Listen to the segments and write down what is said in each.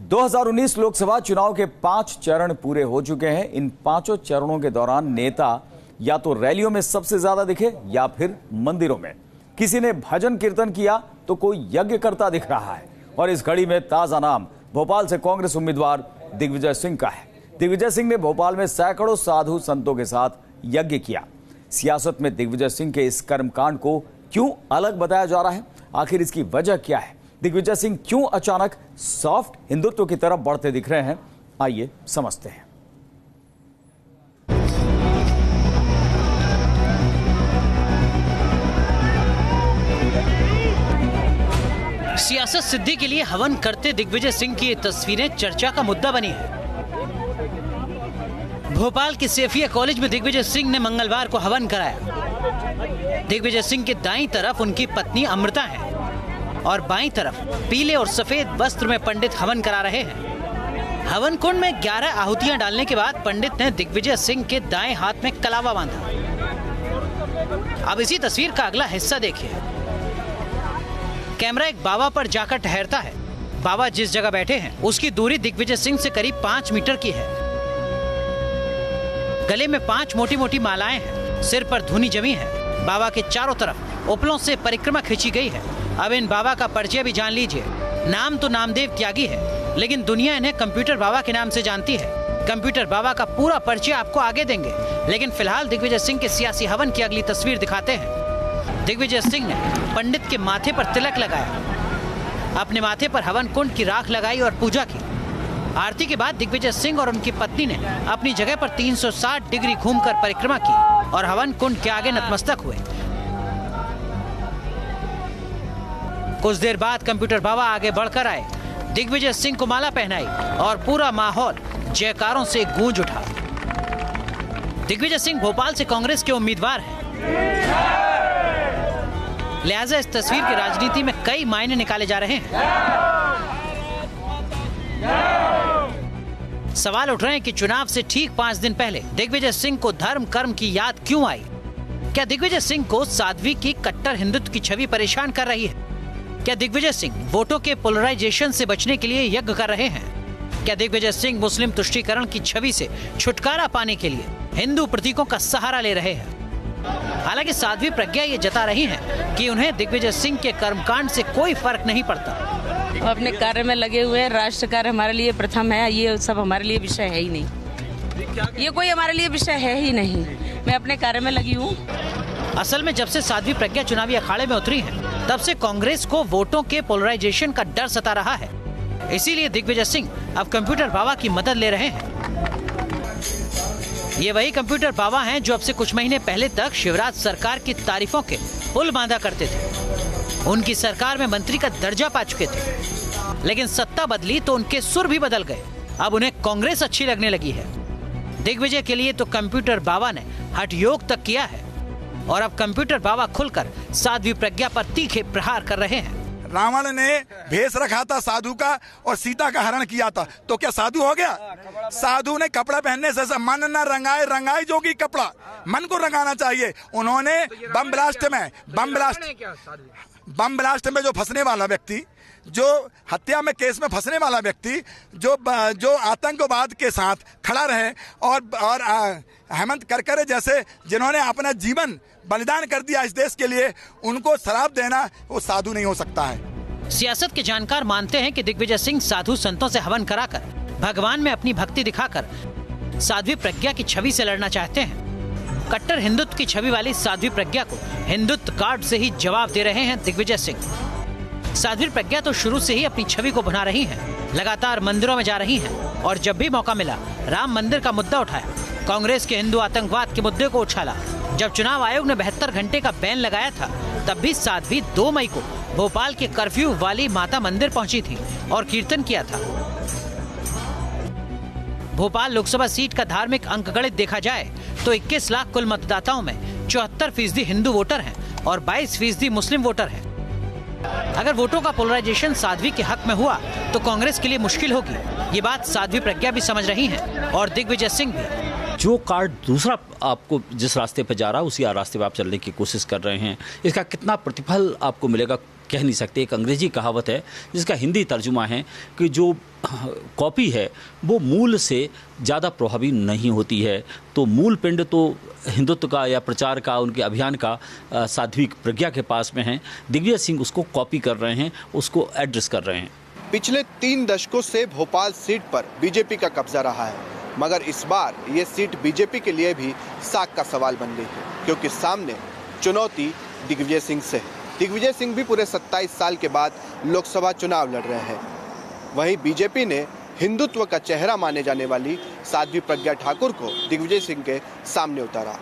2019 लोकसभा चुनाव के 5 चरण पूरे हो चुके हैं। इन 5 चरणों के दौरान नेता या तो रैलियों में सबसे ज्यादा दिखे या फिर मंदिरों में। किसी ने भजन कीर्तन किया तो कोई यज्ञ करता दिख रहा है। और इस घड़ी में ताजा नाम भोपाल से कांग्रेस उम्मीदवार दिग्विजय सिंह का है। दिग्विजय सिंह ने भोपाल में सैकड़ों साधु संतों के साथ यज्ञ किया। सियासत में दिग्विजय सिंह के इस कर्मकांड को क्यों अलग बताया जा रहा है, आखिर इसकी वजह क्या है? दिग्विजय सिंह क्यों अचानक सॉफ्ट हिंदुत्व की तरफ बढ़ते दिख रहे हैं, आइए समझते हैं। सियासत सिद्धि के लिए हवन करते दिग्विजय सिंह की ये तस्वीरें चर्चा का मुद्दा बनी है। भोपाल के सेफिया कॉलेज में दिग्विजय सिंह ने मंगलवार को हवन कराया। दिग्विजय सिंह के दाईं तरफ उनकी पत्नी अमृता है और बाईं तरफ पीले और सफेद वस्त्र में पंडित हवन करा रहे हैं। हवन कुंड में 11 आहुतियां डालने के बाद पंडित ने दिग्विजय सिंह के दाएं हाथ में कलावा बांधा। अब इसी तस्वीर का अगला हिस्सा देखिए। कैमरा एक बाबा पर जाकर ठहरता है। बाबा जिस जगह बैठे हैं उसकी दूरी दिग्विजय सिंह से करीब 5 मीटर की है। गले में 5 मोटी मोटी मालाएं हैं। सिर पर धुनी जमी है। बाबा के चारों तरफ उपलों से परिक्रमा खींची गई है। अब इन बाबा का परिचय भी जान लीजिए। नाम तो नामदेव त्यागी है, लेकिन दुनिया इन्हें कंप्यूटर बाबा के नाम से जानती है। कंप्यूटर बाबा का पूरा परिचय आपको आगे देंगे, लेकिन फिलहाल दिग्विजय सिंह के सियासी हवन की अगली तस्वीर दिखाते हैं। दिग्विजय सिंह ने पंडित के माथे पर तिलक लगाया, अपने माथे पर हवन कुंड की राख लगाई और पूजा की। आरती के बाद दिग्विजय सिंह और उनकी पत्नी ने अपनी जगह पर 360 डिग्री घूमकर परिक्रमा की और हवन कुंड के आगे नतमस्तक हुए। कुछ देर बाद कंप्यूटर बाबा आगे बढ़कर आए, दिग्विजय सिंह को माला पहनाई और पूरा माहौल जयकारों से गूंज उठा। दिग्विजय सिंह भोपाल से कांग्रेस के उम्मीदवार हैं, लिहाजा इस तस्वीर की राजनीति में कई मायने निकाले जा रहे हैं। सवाल उठ रहे हैं कि चुनाव से ठीक 5 दिन पहले दिग्विजय सिंह को धर्म कर्म की याद क्यों आई? क्या दिग्विजय सिंह को साध्वी की कट्टर हिंदुत्व की छवि परेशान कर रही है? क्या दिग्विजय सिंह वोटों के पोलराइजेशन से बचने के लिए यज्ञ कर रहे हैं? क्या दिग्विजय सिंह मुस्लिम तुष्टीकरण की छवि से छुटकारा पाने के लिए हिंदू प्रतीकों का सहारा ले रहे हैं? हालांकि साध्वी प्रज्ञा ये जता रही हैं कि उन्हें दिग्विजय सिंह के कर्मकांड से कोई फर्क नहीं पड़ता। वो अपने कार्य में लगे हुए हैं। राष्ट्र कार्य हमारे लिए प्रथम है। ये सब हमारे लिए विषय है ही नहीं। ये कोई हमारे लिए विषय है ही नहीं। मैं अपने कार्य में लगी हूँ। असल में जब से साध्वी प्रज्ञा चुनावी अखाड़े में उतरी हैं, तब से कांग्रेस को वोटों के पोलराइजेशन का डर सता रहा है। इसीलिए दिग्विजय सिंह अब कंप्यूटर बाबा की मदद ले रहे हैं। ये वही कंप्यूटर बाबा हैं जो अब से कुछ महीने पहले तक शिवराज सरकार की तारीफों के पुल बांधा करते थे। उनकी सरकार में मंत्री का दर्जा पा चुके थे, लेकिन सत्ता बदली तो उनके सुर भी बदल गए। अब उन्हें कांग्रेस अच्छी लगने लगी है। दिग्विजय के लिए तो कंप्यूटर बाबा ने हठ योग तक किया है और अब कंप्यूटर बाबा खुलकर साध्वी प्रज्ञा पर तीखे प्रहार कर रहे हैं। रावण ने भेष रखा था साधु का और सीता का हरण किया था, तो क्या साधु हो गया? साधु ने कपड़ा पहनने से मन न रंगाए, रंगाई जोगी कपड़ा, मन को रंगाना चाहिए। उन्होंने बम ब्लास्ट में जो फंसने वाला व्यक्ति, जो हत्या में केस में फंसने वाला व्यक्ति, जो आतंकवाद के साथ खड़ा रहे और हेमंत करकरे जैसे जिन्होंने अपना जीवन बलिदान कर दिया इस देश के लिए, उनको शराब देना वो साधु नहीं हो सकता है। सियासत के जानकार मानते हैं कि दिग्विजय सिंह साधु संतों से हवन कराकर भगवान में अपनी भक्ति दिखाकर साध्वी प्रज्ञा की छवि से लड़ना चाहते हैं। कट्टर हिंदुत्व की छवि वाली साध्वी प्रज्ञा को हिंदुत्व कार्ड से ही जवाब दे रहे हैं दिग्विजय सिंह। साध्वी प्रज्ञा तो शुरू से ही अपनी छवि को बना रही हैं, लगातार मंदिरों में जा रही हैं और जब भी मौका मिला राम मंदिर का मुद्दा उठाया, कांग्रेस के हिंदू आतंकवाद के मुद्दे को उछाला। जब चुनाव आयोग ने 72 घंटे का बैन लगाया था, तब भी साध्वी 2 मई को भोपाल के कर्फ्यू वाली माता मंदिर पहुंची थी और कीर्तन किया था। भोपाल लोकसभा सीट का धार्मिक अंकगणित देखा जाए तो 21 लाख कुल मतदाताओं में 74% हिंदू वोटर हैं और 22% मुस्लिम वोटर हैं। अगर वोटों का पोलराइजेशन साध्वी के हक में हुआ तो कांग्रेस के लिए मुश्किल होगी। ये बात साध्वी प्रज्ञा भी समझ रही हैं और दिग्विजय सिंह भी। जो कार्ड दूसरा आपको जिस रास्ते पर जा रहा है उसी रास्ते पर आप चलने की कोशिश कर रहे हैं, इसका कितना प्रतिफल आपको मिलेगा? कह नहीं सकते। एक अंग्रेजी कहावत है जिसका हिंदी तर्जुमा है कि जो कॉपी है वो मूल से ज़्यादा प्रभावी नहीं होती है। तो मूल पिंड तो हिंदुत्व का या प्रचार का, उनके अभियान का साध्वी प्रज्ञा के पास में है। दिग्विजय सिंह उसको कॉपी कर रहे हैं, उसको एड्रेस कर रहे हैं। पिछले 3 दशकों से भोपाल सीट पर बीजेपी का कब्जा रहा है, मगर इस बार ये सीट बीजेपी के लिए भी साख का सवाल बन गई है, क्योंकि सामने चुनौती दिग्विजय सिंह से है। दिग्विजय सिंह भी पूरे 27 साल के बाद लोकसभा चुनाव लड़ रहे हैं। वहीं बीजेपी ने हिंदुत्व का चेहरा माने जाने वाली साध्वी प्रज्ञा ठाकुर को दिग्विजय सिंह के सामने उतारा,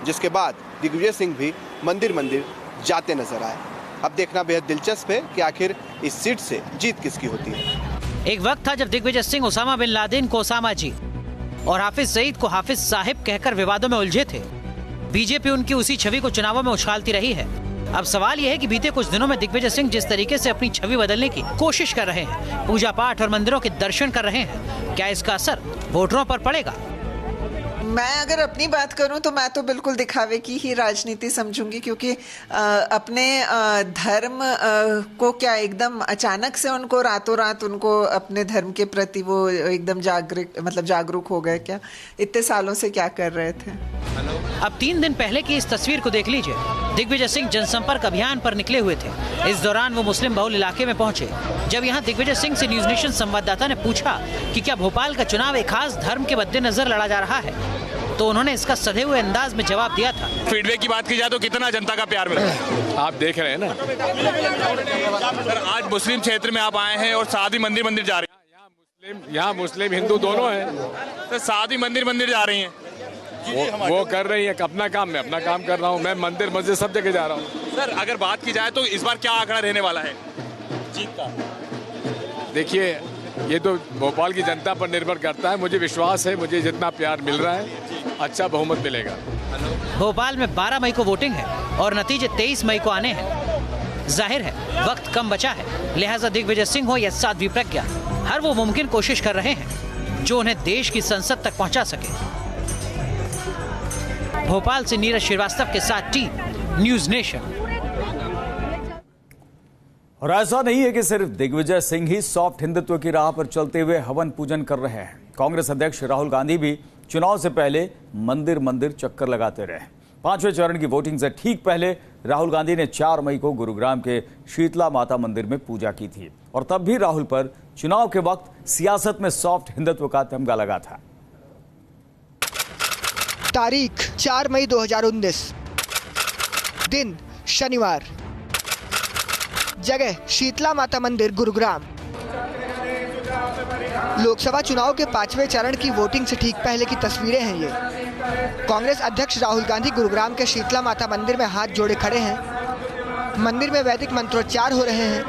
जिसके बाद दिग्विजय सिंह भी मंदिर मंदिर जाते नजर आए। अब देखना बेहद दिलचस्प है कि आखिर इस सीट से जीत किसकी होती है। एक वक्त था जब Digvijaya Singh Osama bin Laden को ओसामा जी और हाफिज सईद को हाफिज साहिब कहकर विवादों में उलझे थे। बीजेपी उनकी उसी छवि को चुनावों में उछालती रही है। अब सवाल यह है कि बीते कुछ दिनों में दिग्विजय सिंह जिस तरीके से अपनी छवि बदलने की कोशिश कर रहे हैं, पूजा पाठ और मंदिरों के दर्शन कर रहे हैं, क्या इसका असर वोटरों पर पड़ेगा? मैं अगर अपनी बात करूं तो मैं तो बिल्कुल दिखावे की ही राजनीति समझूंगी, क्योंकि अपने धर्म को क्या एकदम अचानक से उनको रातों रात उनको अपने धर्म के प्रति वो एकदम जागरूक हो गए क्या? इतने सालों से क्या कर रहे थे? अब 3 दिन पहले की इस तस्वीर को देख लीजिए। दिग्विजय सिंह जनसंपर्क अभियान पर निकले हुए थे। इस दौरान वो मुस्लिम बहुल इलाके में पहुंचे। जब यहाँ दिग्विजय सिंह से न्यूज नेशन संवाददाता ने पूछा कि क्या भोपाल का चुनाव एक खास धर्म के मद्देनजर लड़ा जा रहा है, तो उन्होंने इसका सधे हुए अंदाज में जवाब दिया था। फीडबैक की बात की जाए तो कितना जनता का प्यार मिला है आप देख रहे हैं ना। सर आज मुस्लिम क्षेत्र में आप आए हैं और साथ ही मंदिर मंदिर जा रहे हैं। यहाँ मुस्लिम हिंदू दोनों हैं। सर साथ ही मंदिर मंदिर जा रही हैं। वो कर रही है अपना काम, मैं अपना काम कर रहा हूँ। मैं मंदिर मस्जिद सब जगह जा रहा हूँ। सर अगर बात की जाए तो इस बार क्या आंकड़ा रहने वाला है जीत का? देखिए ये तो भोपाल की जनता पर निर्भर करता है। मुझे विश्वास है, मुझे जितना प्यार मिल रहा है अच्छा बहुमत मिलेगा। भोपाल में 12 मई को वोटिंग है और नतीजे 23 मई को आने हैं। जाहिर है वक्त कम बचा है, लिहाजा दिग्विजय सिंह हो या साध्वी प्रज्ञा, हर वो मुमकिन कोशिश कर रहे हैं जो उन्हें देश की संसद तक पहुंचा सके। भोपाल से नीरज श्रीवास्तव के साथ टीम न्यूज नेशन। और ऐसा नहीं है कि सिर्फ दिग्विजय सिंह ही सॉफ्ट हिंदुत्व की राह पर चलते हुए हवन पूजन कर रहे हैं। कांग्रेस अध्यक्ष राहुल गांधी भी चुनाव से पहले मंदिर मंदिर चक्कर लगाते रहे। 5वें चरण की वोटिंग से ठीक पहले राहुल गांधी ने 4 मई को गुरुग्राम के शीतला माता मंदिर में पूजा की थी और तब भी राहुल पर चुनाव के वक्त सियासत में सॉफ्ट हिंदुत्व का तमगा लगा था। तारीख 4 मई 2019, दिन शनिवार, जगह शीतला माता मंदिर गुरुग्राम। लोकसभा चुनाव के 5वें चरण की वोटिंग से ठीक पहले की तस्वीरें हैं ये। कांग्रेस अध्यक्ष राहुल गांधी गुरुग्राम के शीतला माता मंदिर में हाथ जोड़े खड़े हैं। मंदिर में वैदिक मंत्रोच्चार हो रहे हैं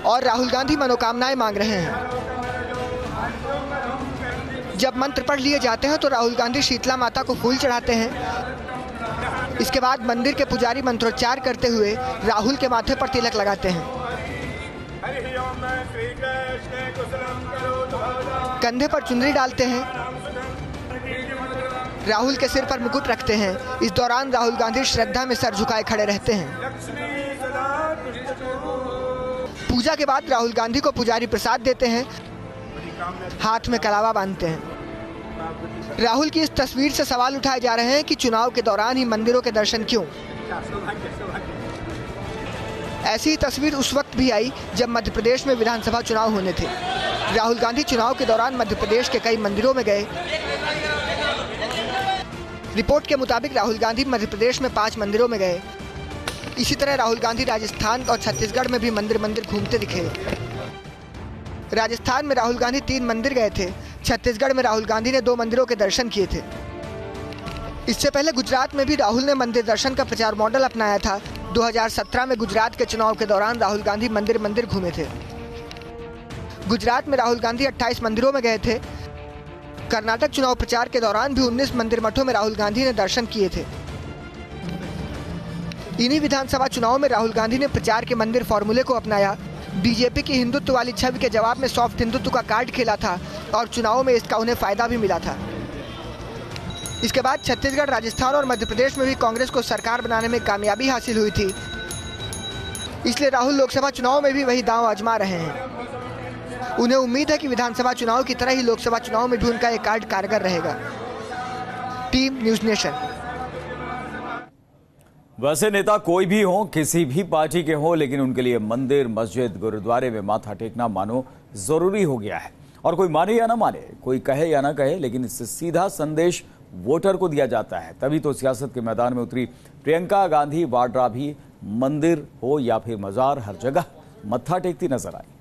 और राहुल गांधी मनोकामनाएं मांग रहे हैं। जब मंत्र पढ़ लिए जाते हैं तो राहुल गांधी शीतला माता को फूल चढ़ाते हैं। इसके बाद मंदिर के पुजारी मंत्रोच्चार करते हुए राहुल के माथे पर तिलक लगाते हैं। कंधे पर चुनरी डालते हैं। राहुल के सिर पर मुकुट रखते हैं। इस दौरान राहुल गांधी श्रद्धा में सर झुकाए खड़े रहते हैं। पूजा के बाद राहुल गांधी को पुजारी प्रसाद देते हैं, हाथ में कलावा बांधते हैं। राहुल की इस तस्वीर से सवाल उठाए जा रहे हैं कि चुनाव के दौरान ही मंदिरों के दर्शन क्यों? ऐसी ही तस्वीर उस वक्त भी आई जब मध्य प्रदेश में विधानसभा चुनाव होने थे। राहुल गांधी चुनाव के दौरान मध्य प्रदेश के कई मंदिरों में गए। रिपोर्ट के मुताबिक राहुल गांधी मध्य प्रदेश में 5 मंदिरों में गए। इसी तरह राहुल गांधी राजस्थान और छत्तीसगढ़ में भी मंदिर मंदिर घूमते दिखे। राजस्थान में राहुल गांधी 3 मंदिर गए थे। छत्तीसगढ़ में राहुल गांधी ने 2 मंदिरों के दर्शन किए थे। इससे पहले गुजरात में भी राहुल ने मंदिर दर्शन का प्रचार मॉडल अपनाया था। 2017 में गुजरात के चुनाव के दौरान राहुल गांधी मंदिर मंदिर घूमे थे। गुजरात में राहुल गांधी 28 मंदिरों में गए थे। कर्नाटक चुनाव प्रचार के दौरान भी 19 मंदिर मठों में राहुल गांधी ने दर्शन किए थे। इन्हीं विधानसभा चुनाव में राहुल गांधी ने प्रचार के मंदिर फॉर्मूले को अपनाया। बीजेपी की हिंदुत्व वाली छवि के जवाब में सॉफ्ट हिंदुत्व का कार्ड खेला था और चुनाव में इसका उन्हें फायदा भी मिला था। इसके बाद छत्तीसगढ़, राजस्थान और मध्य प्रदेश में भी कांग्रेस को सरकार बनाने में कामयाबी हासिल हुई थी। इसलिए राहुल लोकसभा चुनाव में भी वही दांव आजमा रहे हैं। उन्हें उम्मीद है कि विधानसभा चुनाव की तरह ही लोकसभा चुनाव में भी उनका ये कार्ड कारगर रहेगा। Team news nation. वैसे नेता कोई भी हो, किसी भी पार्टी के हो, लेकिन उनके लिए मंदिर, मस्जिद, गुरुद्वारे में माथा टेकना मानो जरूरी हो गया है। और कोई माने या ना माने, कोई कहे या ना कहे, लेकिन इससे सीधा संदेश वोटर को दिया जाता है। तभी तो सियासत के मैदान में उतरी प्रियंका गांधी वाड्रा भी मंदिर हो या फिर मजार, हर जगह मत्था टेकती नजर आई।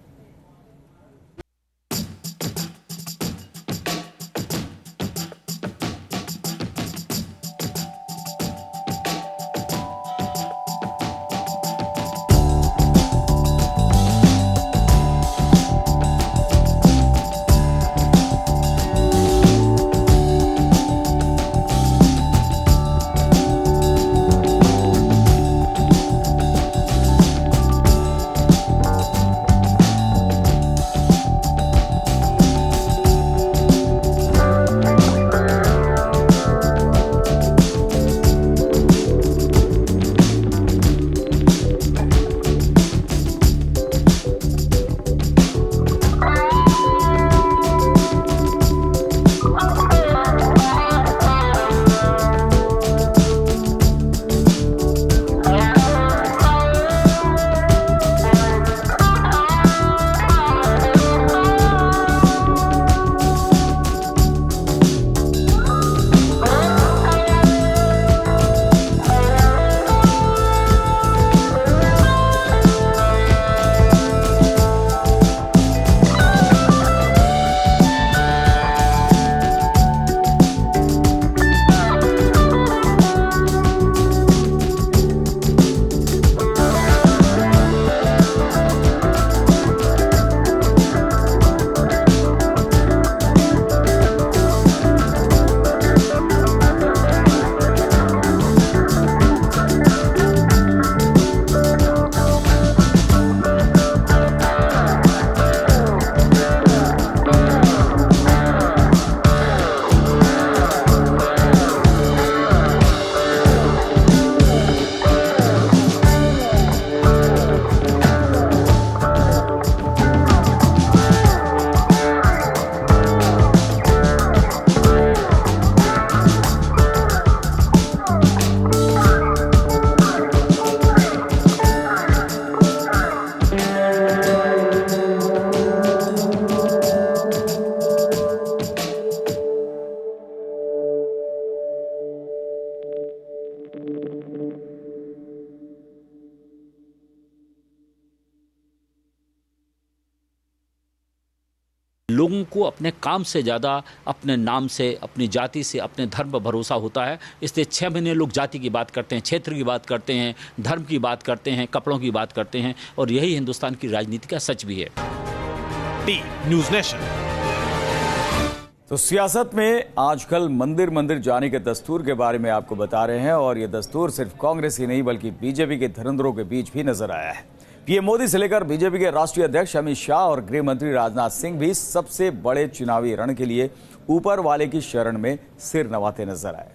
लोगों को अपने काम से ज़्यादा अपने नाम से, अपनी जाति से, अपने धर्म पर भरोसा होता है। इसलिए 6 महीने लोग जाति की बात करते हैं, क्षेत्र की बात करते हैं, धर्म की बात करते हैं, कपड़ों की बात करते हैं, और यही हिंदुस्तान की राजनीति का सच भी है। Team news nation. तो सियासत में आजकल मंदिर मंदिर जाने के दस्तूर के बारे में आपको बता रहे हैं, और ये दस्तूर सिर्फ कांग्रेस ही नहीं बल्कि बीजेपी के धुरंधरों के बीच भी नजर आया है। पीएम मोदी से लेकर बीजेपी के राष्ट्रीय अध्यक्ष अमित शाह और गृह मंत्री राजनाथ सिंह भी सबसे बड़े चुनावी रण के लिए ऊपर वाले की शरण में सिर नवाते नजर आए।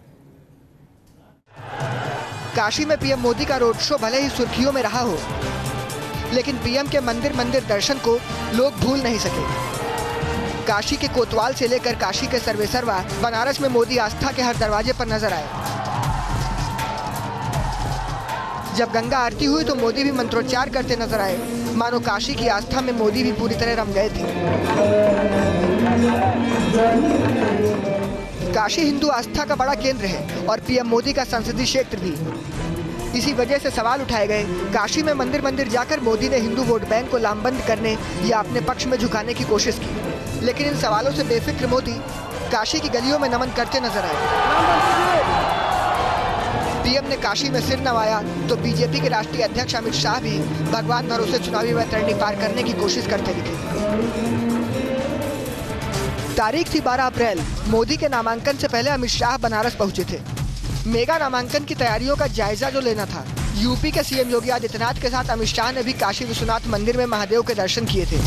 काशी में पीएम मोदी का रोड शो भले ही सुर्खियों में रहा हो, लेकिन पीएम के मंदिर मंदिर दर्शन को लोग भूल नहीं सके। काशी के कोतवाल से लेकर काशी के सर्वेसरवा बनारस में मोदी आस्था के हर दरवाजे पर नजर आए। जब गंगा आरती हुई तो मोदी भी मंत्रोच्चार करते नजर आए, मानो काशी की आस्था में मोदी भी पूरी तरह रम गए थे। काशी हिंदू आस्था का बड़ा केंद्र है और पीएम मोदी का संसदीय क्षेत्र भी। इसी वजह से सवाल उठाए गए, काशी में मंदिर मंदिर जाकर मोदी ने हिंदू वोट बैंक को लामबंद करने या अपने पक्ष में झुकाने की कोशिश की। लेकिन इन सवालों से बेफिक्र मोदी काशी की गलियों में नमन करते नजर आए। पीएम ने काशी में सिर नवाया तो बीजेपी के राष्ट्रीय अध्यक्ष अमित शाह भी भगवान भरोसे चुनावी वैतरणी पार करने की कोशिश करते दिखे। तारीख थी 12 अप्रैल। मोदी के नामांकन से पहले अमित शाह बनारस पहुंचे थे। मेगा नामांकन की तैयारियों का जायजा जो लेना था। यूपी के सीएम योगी आदित्यनाथ के साथ अमित शाह ने भी काशी विश्वनाथ मंदिर में महादेव के दर्शन किए थे।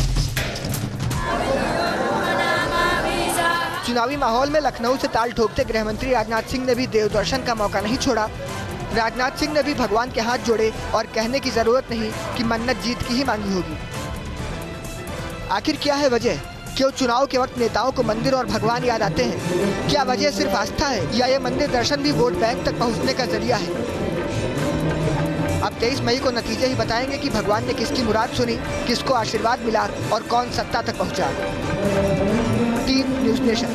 चुनावी माहौल में लखनऊ से ताल ठोकते गृह मंत्री राजनाथ सिंह ने भी देव दर्शन का मौका नहीं छोड़ा। राजनाथ सिंह ने भी भगवान के हाथ जोड़े और कहने की जरूरत नहीं कि मन्नत जीत की ही मांगी होगी। आखिर क्या है वजह? क्यों चुनाव के वक्त नेताओं को मंदिर और भगवान याद आते हैं? क्या वजह सिर्फ आस्था है या ये मंदिर दर्शन भी वोट बैंक तक पहुंचने का जरिया है? अब 23 मई को नतीजे ही बताएंगे कि भगवान ने किसकी मुराद सुनी, किसको आशीर्वाद मिला और कौन सत्ता तक पहुंचा। Team news nation.